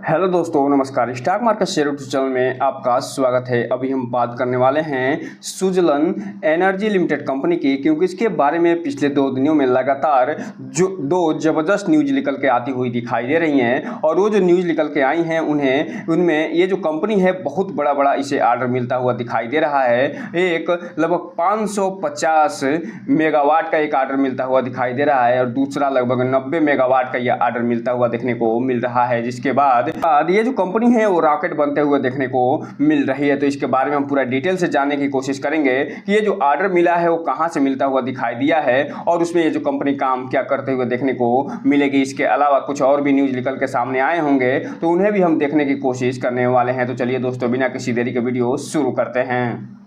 Hello दोस्तों, नमस्कार। Stock market share YouTube channel में आपका स्वागत है। अभी हम बात करने वाले हैं सुजलन एनर्जी लिमिटेड कंपनी की, क्योंकि इसके बारे में पिछले 2 दिनों में लगातार जो 2 ज़बरदस्त न्यूज़ निकल के आती हुई दिखाई दे रही हैं। और वो जो न्यूज़ निकल के आई हैं उनमें ये जो कंपनी है बहुत बड़ा इसे ऑर्डर मिलता हुआ दिखाई दे रहा है। एक लगभग 550 मेगावाट का एक ऑर्डर मिलता हुआ दिखाई दे रहा है और दूसरा लगभग 90 मेगावाट का यह ऑर्डर मिलता हुआ देखने को मिल रहा है। जिसके बाद ये जो कंपनी है वो रॉकेट बनते हुए देखने को मिल रही है। तो इसके बारे में हम पूरा डिटेल से जानने की कोशिश करेंगे कि ये जो ऑर्डर मिला है वो कहां से मिलता हुआ दिखाई दिया है और उसमें ये जो कंपनी काम क्या करते हुए देखने को मिलेगी। इसके अलावा कुछ और भी न्यूज निकल के सामने आए होंगे तो उन्हें भी हम देखने की कोशिश करने वाले हैं। तो चलिए दोस्तों, बिना किसी देरी के वीडियो शुरू करते हैं।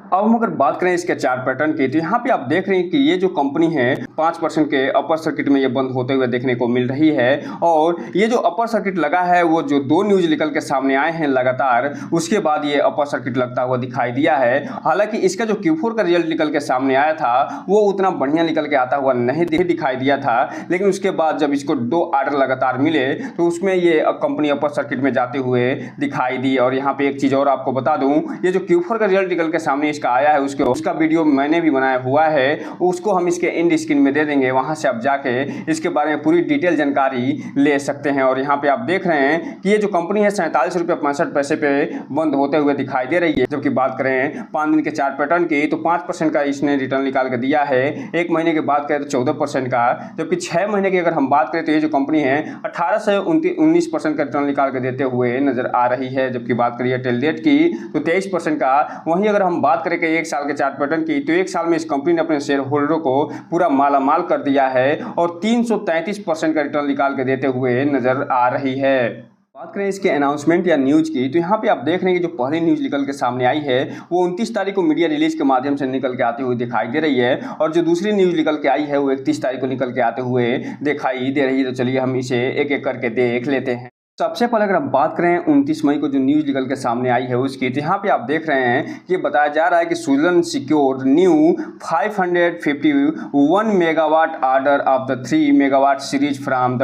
अब हम अगर बात करें इसके चार्ट पैटर्न की, तो यहाँ पे आप देख रहे हैं कि ये जो कंपनी है 5% के अपर सर्किट में ये बंद होते हुए देखने को मिल रही है। और ये जो अपर सर्किट लगा है वो जो 2 न्यूज निकल के सामने आए हैं लगातार, उसके बाद ये अपर सर्किट लगता हुआ दिखाई दिया है। हालांकि इसका जो Q4 का रिजल्ट निकल के सामने आया था वो उतना बढ़िया निकल के आता हुआ नहीं दिखाई दिया था, लेकिन उसके बाद जब इसको 2 ऑर्डर लगातार मिले तो उसमें ये कंपनी अपर सर्किट में जाते हुए दिखाई दी। और यहाँ पे एक चीज़ और आपको बता दूँ, ये जो Q4 का रिजल्ट निकल के सामने का आया है उसका वीडियो मैंने भी बनाया हुआ है, उसको हम इसके एंड स्क्रीन में दे देंगे। वहां से आप जाके इसके बारे में पूरी डिटेल जानकारी ले सकते हैं। और यहाँ पे आप देख रहे हैं कि ये जो कंपनी है 47 रुपये 65 पैसे पे बंद होते हुए दिखाई दे रही है। जबकि बात करें 5 दिन के चार्ट पैटर्न की, तो 5% का इसने रिटर्न निकाल के दिया है। 1 महीने की बात करें तो 14% का, जबकि 6 महीने की अगर हम बात करें तो ये जो कंपनी है 18 से 19% का रिटर्न निकाल के देते हुए नजर आ रही है। जबकि बात करिए टेल डेट की तो 23% का। वहीं अगर हम बात करें कि 1 साल के चार्ट पैटर्न की, तो 1 साल में इस कंपनी ने अपने शेयर होल्डरों को पूरा मालामाल कर दिया है और 333% का रिटर्न निकाल के देते हुए नजर आ रही है। बात करें इसके अनाउंसमेंट या न्यूज़ की, तो यहाँ पे आप देख रहे हैं कि जो पहली न्यूज़ निकल के सामने आई है वो 29 तारीख को मीडिया रिलीज के माध्यम से निकल के आती हुई दिखाई दे रही है। और जो दूसरी न्यूज़ निकल के आई है वो 31 तारीख को निकल के आते हुए दिखाई दे रही है। तो चलिए हम इसे एक एक करके देख लेते हैं। सबसे पहले अगर हम बात करें 29 मई को जो न्यूज़ निकल के सामने आई है उसकी, तो यहाँ पे आप देख रहे हैं कि बताया जा रहा है कि Suzlon secured new 551 megawatt order of the 3 megawatt series from the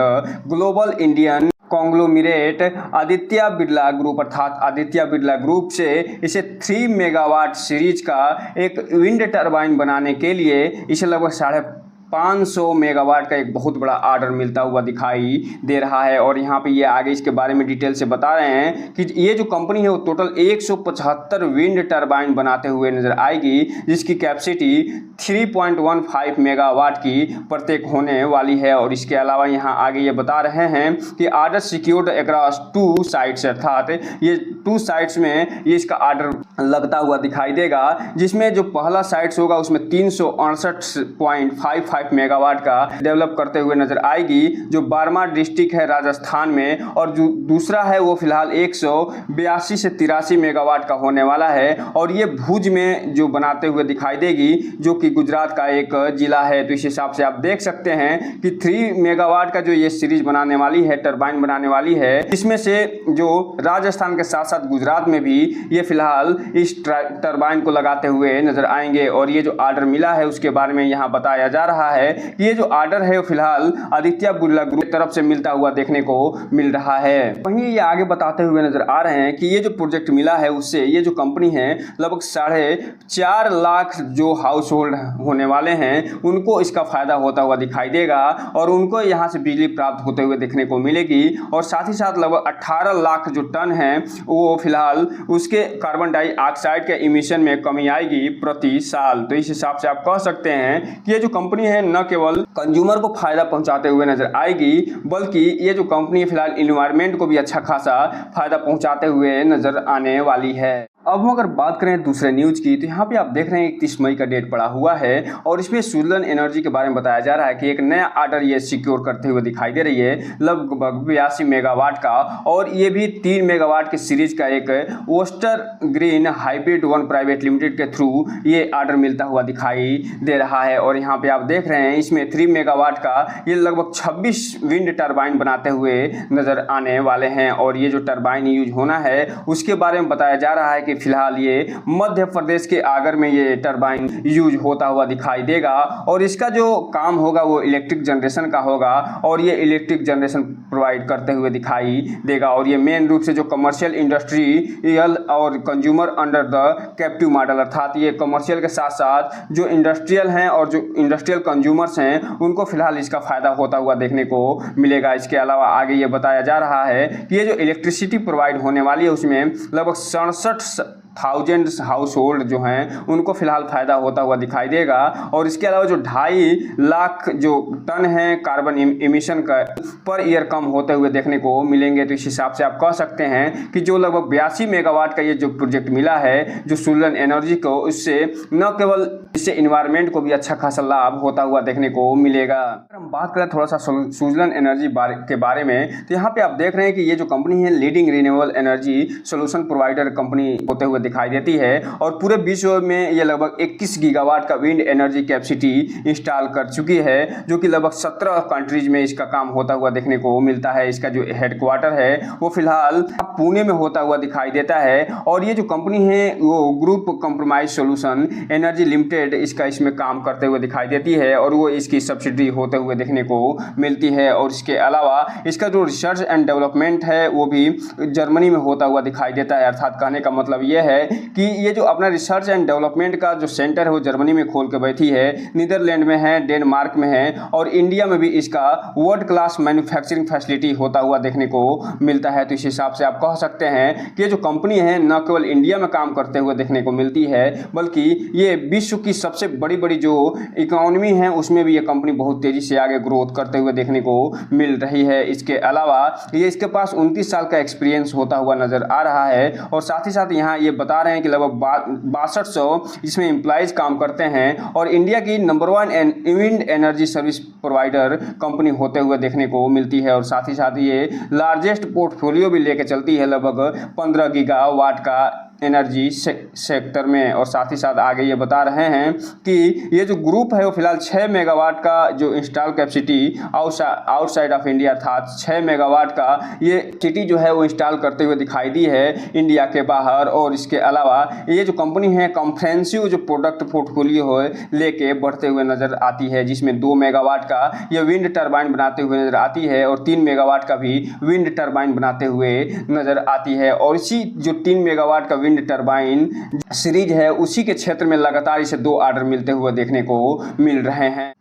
global Indian conglomerate Aditya Birla group, अर्थात आदित्य बिरला ग्रुप से इसे 3 मेगावाट सीरीज का एक विंड टर्बाइन बनाने के लिए इसे लगभग 550 मेगावाट का एक बहुत बड़ा ऑर्डर मिलता हुआ दिखाई दे रहा है। और यहाँ पे ये आगे इसके बारे में डिटेल से बता रहे हैं कि ये जो कंपनी है वो टोटल 175 विंड टर्बाइन बनाते हुए नजर आएगी, जिसकी कैपेसिटी 3.15 मेगावाट की प्रत्येक होने वाली है। और इसके अलावा यहाँ आगे ये बता रहे हैं कि ऑर्डर सिक्योर्ड अक्रॉस 2 साइट्स, अर्थात ये 2 साइट्स में ये इसका ऑर्डर लगता हुआ दिखाई देगा, जिसमें जो पहला साइट्स होगा उसमें 368.55 मेगावाट का डेवलप करते हुए नजर आएगी, जो बारमार डिस्ट्रिक्ट है राजस्थान में। और जो दूसरा है वो फिलहाल 182 से 83 मेगावाट का होने वाला है और ये भुज में जो बनाते हुए दिखाई देगी, जो कि गुजरात का एक जिला है। तो इस हिसाब से आप देख सकते हैं कि 3 मेगावाट का जो ये सीरीज बनाने वाली है, टरबाइन बनाने वाली है, इसमें से जो राजस्थान के साथ साथ गुजरात में भी ये फिलहाल इस टरबाइन को लगाते हुए नजर आएंगे। और ये जो ऑर्डर मिला है उसके बारे में यहाँ बताया जा रहा है कि ये जो ऑर्डर है वो फिलहाल आदित्य बिरला ग्रुप की तरफ से मिलता हुआ देखने को मिल रहा है। वहीं ये आगे बताते हुए नजर आ रहे हैं कि ये जो प्रोजेक्ट मिला है उससे ये जो कंपनी है लगभग 4.5 लाख जो हाउस होल्ड होने वाले हैं उनको इसका फायदा होता हुआ दिखाई देगा और उनको यहाँ से बिजली प्राप्त होते हुए देखने को मिलेगी। और साथ ही साथ लगभग 18 लाख जो टन है वो फिलहाल उसके कार्बन डाइऑक्साइड के इमिशन में कमी आएगी प्रति साल। तो इस हिसाब से आप कह सकते हैं कि ये जो कंपनी है न केवल कंज्यूमर को फायदा पहुंचाते हुए नजर आएगी, बल्कि ये जो कंपनी फिलहाल इन्वायरमेंट को भी अच्छा खासा फायदा पहुंचाते हुए नजर आने वाली है। अब हम अगर बात करें दूसरे न्यूज़ की, तो यहाँ पे आप देख रहे हैं 31 मई का डेट पड़ा हुआ है और इसमें सुजलन एनर्जी के बारे में बताया जा रहा है कि एक नया ऑर्डर ये सिक्योर करते हुए दिखाई दे रही है लगभग 82 मेगावाट का। और ये भी 3 मेगावाट की सीरीज का एक oyster green hybrid 1 private limited के थ्रू ये ऑर्डर मिलता हुआ दिखाई दे रहा है। और यहाँ पे आप देख रहे हैं इसमें 3 मेगावाट का ये लगभग 26 विंड टर्बाइन बनाते हुए नजर आने वाले हैं। और ये जो टर्बाइन यूज होना है उसके बारे में बताया जा रहा है कि फिलहाल ये मध्य प्रदेश के आगर में ये टरबाइन यूज होता हुआ दिखाई देगा और इसका जो काम होगा वो इलेक्ट्रिक जनरेशन का होगा और ये इलेक्ट्रिक जनरेशन प्रोवाइड करते हुए दिखाई देगा और ये मेन रूप से जो कमर्शियल इंडस्ट्रियल और consumer under the captive model, अर्थात ये कमर्शियल के साथ साथ जो इंडस्ट्रियल हैं और जो इंडस्ट्रियल कंज्यूमर्स हैं उनको फिलहाल इसका फायदा होता हुआ देखने को मिलेगा। इसके अलावा आगे ये बताया जा रहा है कि ये जो इलेक्ट्रिसिटी प्रोवाइड होने वाली है उसमें लगभग 67,000 हाउस होल्ड जो हैं उनको फिलहाल फायदा होता हुआ दिखाई देगा और इसके अलावा जो 2.5 लाख जो टन है कार्बन इमिशन का पर ईयर कम होते हुए देखने को मिलेंगे। तो इस हिसाब से आप कह सकते हैं कि जो लगभग 82 मेगावाट का ये जो प्रोजेक्ट मिला है जो सुजलन एनर्जी को, उससे न केवल इससे इन्वायरमेंट को भी अच्छा खासा लाभ होता हुआ देखने को मिलेगा। अगर हम बात करें थोड़ा सा सुजलन एनर्जी के बारे में, तो यहाँ पे आप देख रहे हैं कि ये जो कंपनी है leading renewable energy solution provider company होते हुए दिखाई देती है और पूरे विश्व में ये लगभग 21 गीगावाट का विंड एनर्जी कैपेसिटी इंस्टॉल कर चुकी है जो कि लगभग 17 कंट्रीज में इसका काम होता हुआ देखने को मिलता है। इसका जो हेडक्वार्टर है वो फिलहाल पुणे में होता हुआ दिखाई देता है और ये जो कंपनी है वो group compromise solution energy limited इसमें काम करते हुए दिखाई देती है और वो इसकी सब्सिडी होते हुए देखने को मिलती है और इसके अलावा इसका जो रिसर्च एंड डेवलपमेंट है वो भी जर्मनी में होता हुआ दिखाई देता है। अर्थात कहने का मतलब ये है कि ये जो अपना रिसर्च एंड डेवलपमेंट का जो सेंटर है वो जर्मनी में खोल के बैठी है, नीदरलैंड में है, डेनमार्क में है और इंडिया में भी इसका वर्ल्ड क्लास मैन्युफैक्चरिंग फैसिलिटी होता हुआ देखने को मिलता है। तो इस हिसाब से आप कह सकते हैं कि ये जो कंपनी है न केवल इंडिया में काम करते हुए देखने को मिलती है बल्कि ये विश्व की सबसे बड़ी बड़ी जो इकोनॉमी है उसमें भी ये कंपनी बहुत तेजी से आगे ग्रोथ करते हुए देखने को मिल रही है। इसके अलावा ये इसके पास 29 साल का एक्सपीरियंस होता हुआ नजर आ रहा है और साथ ही साथ यहाँ ये बता रहे हैं कि लगभग 6200 इसमें एम्प्लॉइज काम करते हैं और इंडिया की number 1 wind energy service provider company होते हुए देखने को मिलती है और साथ ही साथ ये लार्जेस्ट पोर्टफोलियो भी लेके चलती है लगभग 15 गीगावाट का एनर्जी सेक्टर में। और साथ ही साथ आगे ये बता रहे हैं कि ये जो ग्रुप है वो फिलहाल 6 मेगावाट का जो install capacity outside of India अर्थात 6 मेगावाट का ये सिटी जो है वो इंस्टॉल करते हुए दिखाई दी है इंडिया के बाहर। और इसके अलावा ये जो कंपनी है कॉम्प्रिहेंसिव जो प्रोडक्ट पोर्टफोलियो है लेके बढ़ते हुए नजर आती है जिसमें 2 मेगावाट का ये विंड टर्बाइन बनाते हुए नजर आती है और 3 मेगावाट का भी विंड टर्बाइन बनाते हुए नजर आती है और इसी जो 3 मेगावाट का विंड टरबाइन सीरीज है उसी के क्षेत्र में लगातार इसे 2 ऑर्डर मिलते हुए देखने को मिल रहे हैं।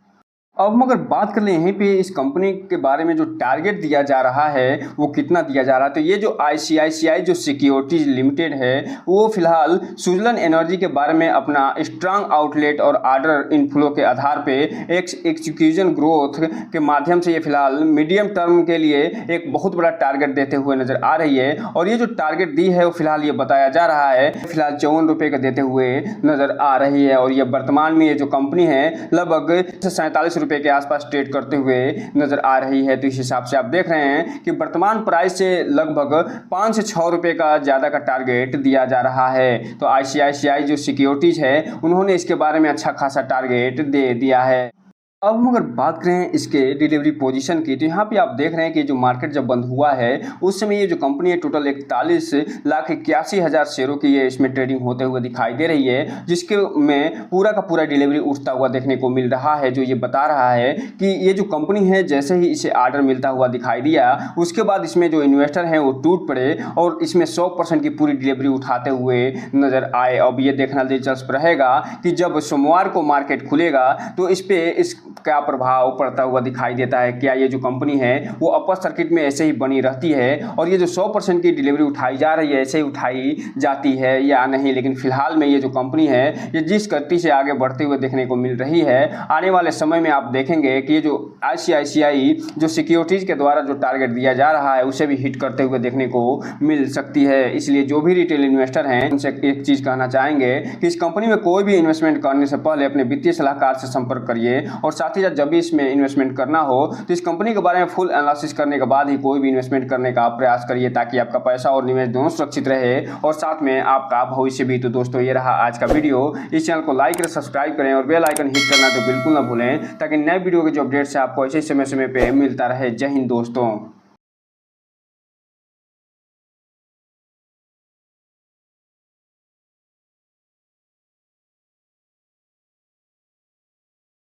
अब हम अगर बात कर लें यहीं पे इस कंपनी के बारे में जो टारगेट दिया जा रहा है वो कितना दिया जा रहा है, तो ये जो ICICI जो सिक्योरिटीज लिमिटेड है वो फिलहाल सुजलन एनर्जी के बारे में अपना स्ट्रांग आउटलेट और ऑर्डर इनफ्लो के आधार पे एक्जीक्यूशन ग्रोथ के माध्यम से ये फिलहाल मीडियम टर्म के लिए एक बहुत बड़ा टारगेट देते हुए नजर आ रही है और ये जो टारगेट दी है वो फिलहाल ये बताया जा रहा है फिलहाल 54 रुपये का देते हुए नजर आ रही है और ये वर्तमान में ये जो कंपनी है लगभग 47 रुपये के आसपास ट्रेड करते हुए नजर आ रही है। तो इस हिसाब से आप देख रहे हैं कि वर्तमान प्राइस से लगभग 5 से 6 रुपये का ज़्यादा का टारगेट दिया जा रहा है। तो ICICI जो सिक्योरिटीज है उन्होंने इसके बारे में अच्छा खासा टारगेट दे दिया है। अब हम अगर बात करें इसके डिलीवरी पोजीशन की, तो यहाँ पे आप देख रहे हैं कि जो मार्केट जब बंद हुआ है उस समय ये जो कंपनी है टोटल 41,81,000 शेयरों की ये इसमें ट्रेडिंग होते हुए दिखाई दे रही है, जिसके में पूरा का पूरा डिलीवरी उठता हुआ देखने को मिल रहा है। जो ये बता रहा है कि ये जो कंपनी है जैसे ही इसे ऑर्डर मिलता हुआ दिखाई दिया उसके बाद इसमें जो इन्वेस्टर हैं वो टूट पड़े और इसमें 100% की पूरी डिलीवरी उठाते हुए नजर आए। अब ये देखना दिलचस्प रहेगा कि जब सोमवार को मार्केट खुलेगा तो इस क्या प्रभाव पड़ता हुआ दिखाई देता है। क्या ये जो कंपनी है वो अपर सर्किट में ऐसे ही बनी रहती है और ये जो 100% की डिलीवरी उठाई जा रही है ऐसे ही उठाई जाती है या नहीं। लेकिन फिलहाल में ये जो कंपनी है ये जिस गति से आगे बढ़ते हुए देखने को मिल रही है, आने वाले समय में आप देखेंगे कि ये जो ICICI जो सिक्योरिटीज के द्वारा जो टारगेट दिया जा रहा है उसे भी हिट करते हुए देखने को मिल सकती है। इसलिए जो भी रिटेल इन्वेस्टर हैं उनसे एक चीज़ कहना चाहेंगे कि इस कंपनी में कोई भी इन्वेस्टमेंट करने से पहले अपने वित्तीय सलाहकार से संपर्क करिए और साथ ही साथ जब भी इसमें इन्वेस्टमेंट करना हो तो इस कंपनी के बारे में फुल एनालिसिस करने के बाद ही कोई भी इन्वेस्टमेंट करने का प्रयास करिए ताकि आपका पैसा और निवेश दोनों सुरक्षित रहे और साथ में आपका भविष्य भी। तो दोस्तों ये रहा आज का वीडियो। इस चैनल को लाइक करें, सब्सक्राइब करें और बेल आइकन हिट करना तो बिल्कुल ना भूलें ताकि नए वीडियो के जो अपडेट्स है आपको ऐसे समय पे मिलता रहे। जय हिंद दोस्तों।